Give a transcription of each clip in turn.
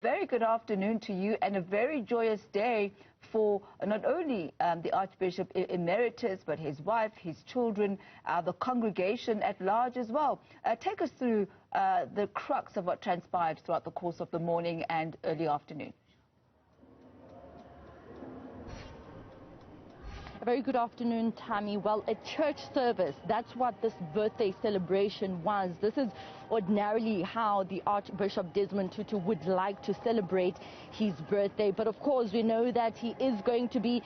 Very good afternoon to you, and a very joyous day for not only the Archbishop Emeritus, but his wife, his children, the congregation at large as well. Take us through the crux of what transpired throughout the course of the morning and early afternoon. A very good afternoon, Tammy. Well, a church service, that's what this birthday celebration was. This is ordinarily how the Archbishop Desmond Tutu would like to celebrate his birthday. But of course, we know that he is going to be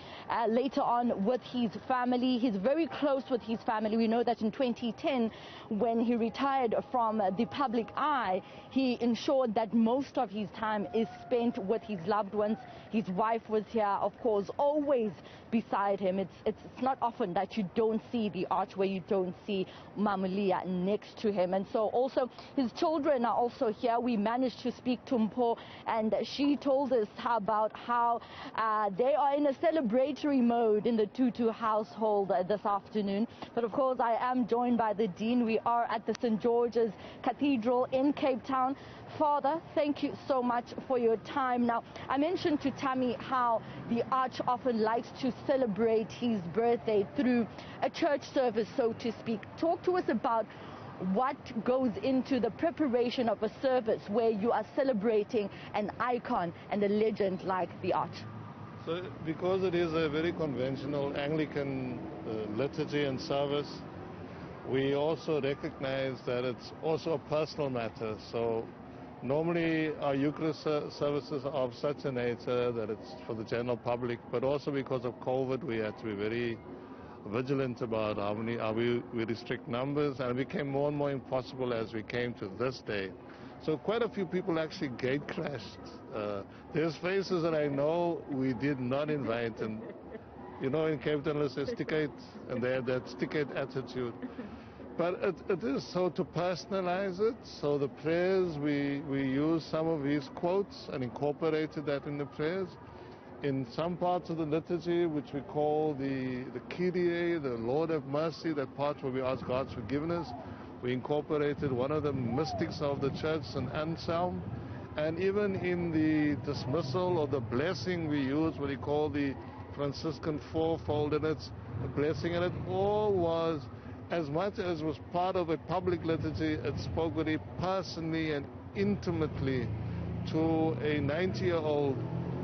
later on with his family. He's very close with his family. We know that in 2010, when he retired from the public eye, he ensured that most of his time is spent with his loved ones. His wife was here, of course, always beside him. It's not often that you don't see the arch where you don't see Mamulia next to him. And so also his children are also here. We managed to speak to Mpho, and she told us about how they are in a celebratory mode in the Tutu household this afternoon. But of course, I am joined by the Dean. We are at the St. George's Cathedral in Cape Town. Father, thank you so much for your time. Now, I mentioned to Tammy how the Arch often likes to celebrate his birthday through a church service, so to speak. Talk to us about what goes into the preparation of a service where you are celebrating an icon and a legend like the Arch. So, because it is a very conventional Anglican liturgy and service, we also recognize that it's also a personal matter. So normally our Eucharist services are of such a nature that it's for the general public, but also because of COVID we had to be very vigilant about how we restrict numbers, and it became more and more impossible as we came to this day. So quite a few people actually gate crashed. There's faces that I know we did not invite, and you know, in Cape Town they say stick-it, and they have that stick-it attitude. But it is so to personalize it. So the prayers, we use some of his quotes and incorporated that in the prayers. In some parts of the liturgy, which we call the Kyrie, the Lord have mercy, that part where we ask God's forgiveness, we incorporated one of the mystics of the church, St. Anselm. And even in the dismissal or the blessing, we use what we call the Franciscan fourfold, and it's a blessing, and it all was, as much as was part of a public liturgy, it spoke very personally and intimately to a 90-year-old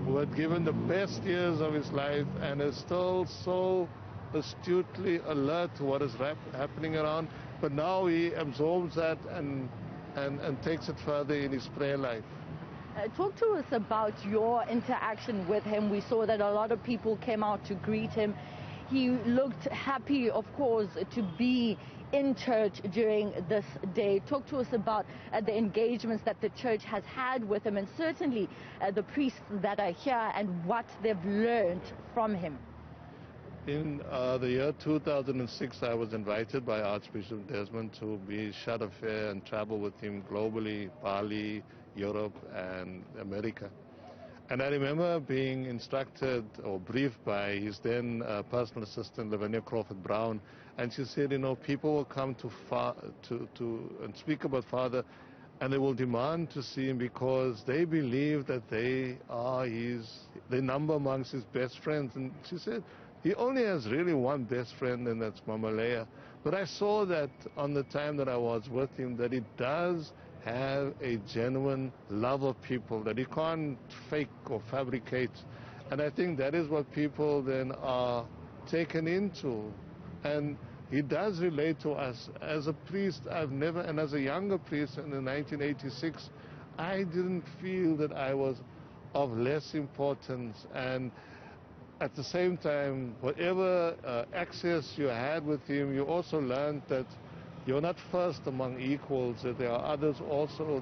who had given the best years of his life and is still so astutely alert to what is happening around. But now he absorbs that and takes it further in his prayer life. Talk to us about your interaction with him. We saw that a lot of people came out to greet him. He looked happy, of course, to be in church during this day. Talk to us about the engagements that the church has had with him, and certainly the priests that are here and what they've learned from him. In the year 2006, I was invited by Archbishop Desmond to be shut affair and travel with him globally, Bali, Europe, and America. And I remember being instructed or briefed by his then personal assistant, Lavinia Crawford Brown, and she said, you know, people will come to and speak about Father, and they will demand to see him because they believe that they number amongst his best friends. And she said, he only has really one best friend, and that's Mama Leah. But I saw that on the time that I was with him, that he does have a genuine love of people that he can't fake or fabricate. And I think that is what people then are taken into. And he does relate to us. As a priest, I've never, and as a younger priest in 1986, I didn't feel that I was of less importance. And at the same time, whatever access you had with him, you also learned that you're not first among equals, that there are others also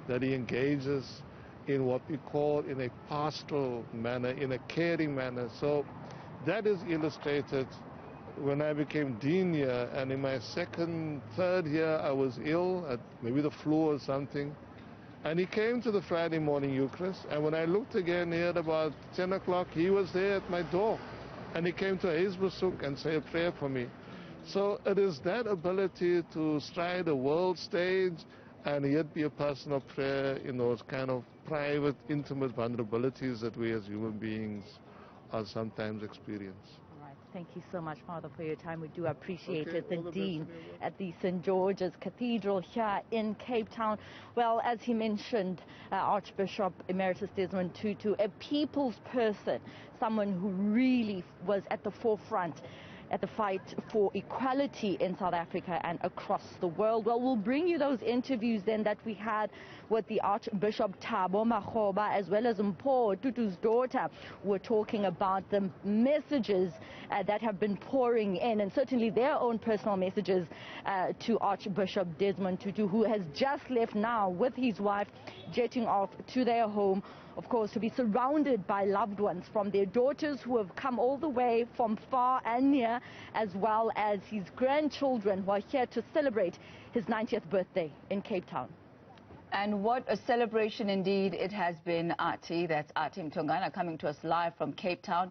that he engages in what we call in a pastoral manner, in a caring manner. So that is illustrated when I became dean here, and in my third year, I was ill, maybe the flu or something. And he came to the Friday morning Eucharist, and when I looked again here at about 10 o'clock, he was there at my door. And he came to his Besuk and say a prayer for me. So it is that ability to stride a world stage and yet be a person of prayer in those kind of private, intimate vulnerabilities that we as human beings sometimes experience. All right. Thank you so much, Father, for your time. We do appreciate Okay, it. The all the best Dean in your work. at the St. George's Cathedral here in Cape Town. Well, as he mentioned, Archbishop Emeritus Desmond Tutu, a people's person, someone who really was at the forefront at the fight for equality in South Africa and across the world. Well, we'll bring you those interviews then that we had with the Archbishop Thabo Makgoba as well as Micheal Tutu's daughter. We're talking about the messages that have been pouring in, and certainly their own personal messages to Archbishop Desmond Tutu, who has just left now with his wife, jetting off to their home, of course, to be surrounded by loved ones, from their daughters who have come all the way from far and near, as well as his grandchildren who are here to celebrate his 90th birthday in Cape Town. And what a celebration indeed it has been, Athi. That's Athi Mtongana coming to us live from Cape Town.